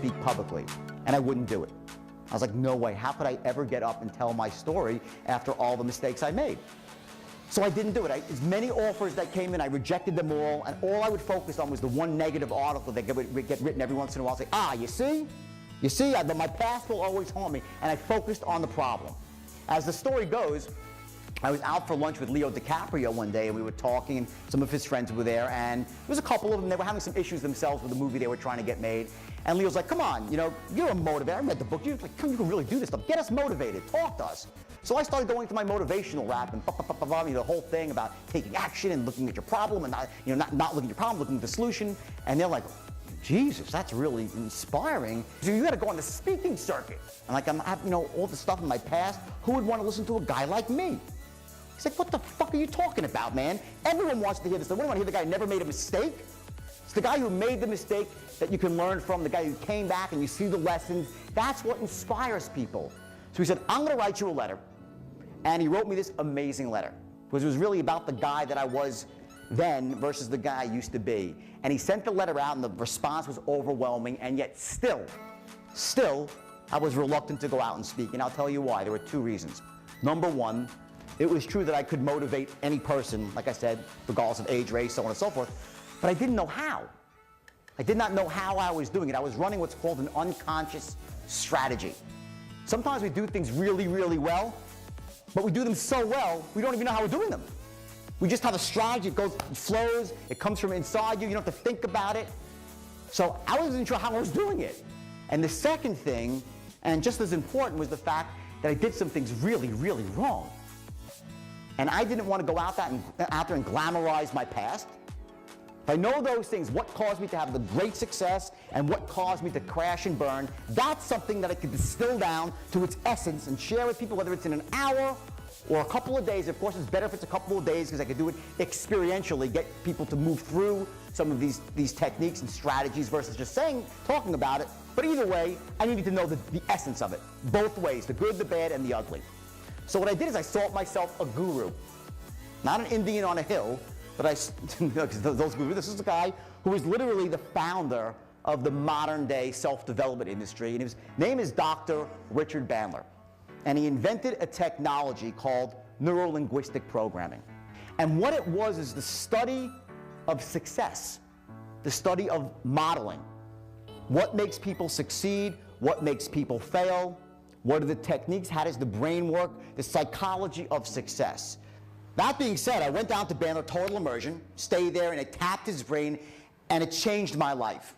speak publicly, and I wouldn't do it. I was like, no way, how could I ever get up and tell my story after all the mistakes I made? So I didn't do it. As many offers that came in, I rejected them all, and all I would focus on was the one negative article that would get written every once in a while. Say, you see, my past will always haunt me, and I focused on the problem. As the story goes, I was out for lunch with Leo DiCaprio one day, and we were talking, and some of his friends were there, and there was a couple of them. They were having some issues themselves with the movie they were trying to get made. And Leo's like, come on, you're a motivator. I read the book. You're like, come, you can really do this stuff. Get us motivated. Talk to us. So I started going through my motivational rap and the whole thing about taking action and looking at your problem and not looking at your problem, looking at the solution. And they're like, Jesus, that's really inspiring. So you got to go on the speaking circuit. And like, I'm having, all the stuff in my past. Who would want to listen to a guy like me? He's like, what the fuck are you talking about, man? Everyone wants to hear this. They want to hear the guy who never made a mistake. It's the guy who made the mistake that you can learn from, the guy who came back and you see the lessons. That's what inspires people. So he said, I'm going to write you a letter. And he wrote me this amazing letter, because it was really about the guy that I was then versus the guy I used to be. And he sent the letter out, and the response was overwhelming, and yet still, I was reluctant to go out and speak. And I'll tell you why. There were two reasons. Number one, it was true that I could motivate any person, like I said, regardless of age, race, so on and so forth, but I didn't know how. I did not know how I was doing it. I was running what's called an unconscious strategy. Sometimes we do things really, really well, but we do them so well, we don't even know how we're doing them. We just have a strategy. It flows, it comes from inside you. You don't have to think about it. So I wasn't sure how I was doing it. And the second thing, and just as important, was the fact that I did some things really, really wrong. And I didn't want to go out there and glamorize my past. If I know those things, what caused me to have the great success and what caused me to crash and burn, that's something that I could distill down to its essence and share with people, whether it's in an hour or a couple of days. Of course, it's better if it's a couple of days because I could do it experientially, get people to move through some of these techniques and strategies versus just talking about it. But either way, I needed to know the essence of it, both ways, the good, the bad, and the ugly. So what I did is I sought myself a guru, not an Indian on a hill, but those gurus. This is a guy who is literally the founder of the modern day self-development industry, and his name is Dr. Richard Bandler. And he invented a technology called neuro-linguistic programming. And what it was is the study of success, the study of modeling. What makes people succeed? What makes people fail? What are the techniques? How does the brain work? The psychology of success. That being said, I went down to Belfort, total immersion, stayed there, and it tapped his brain, and it changed my life.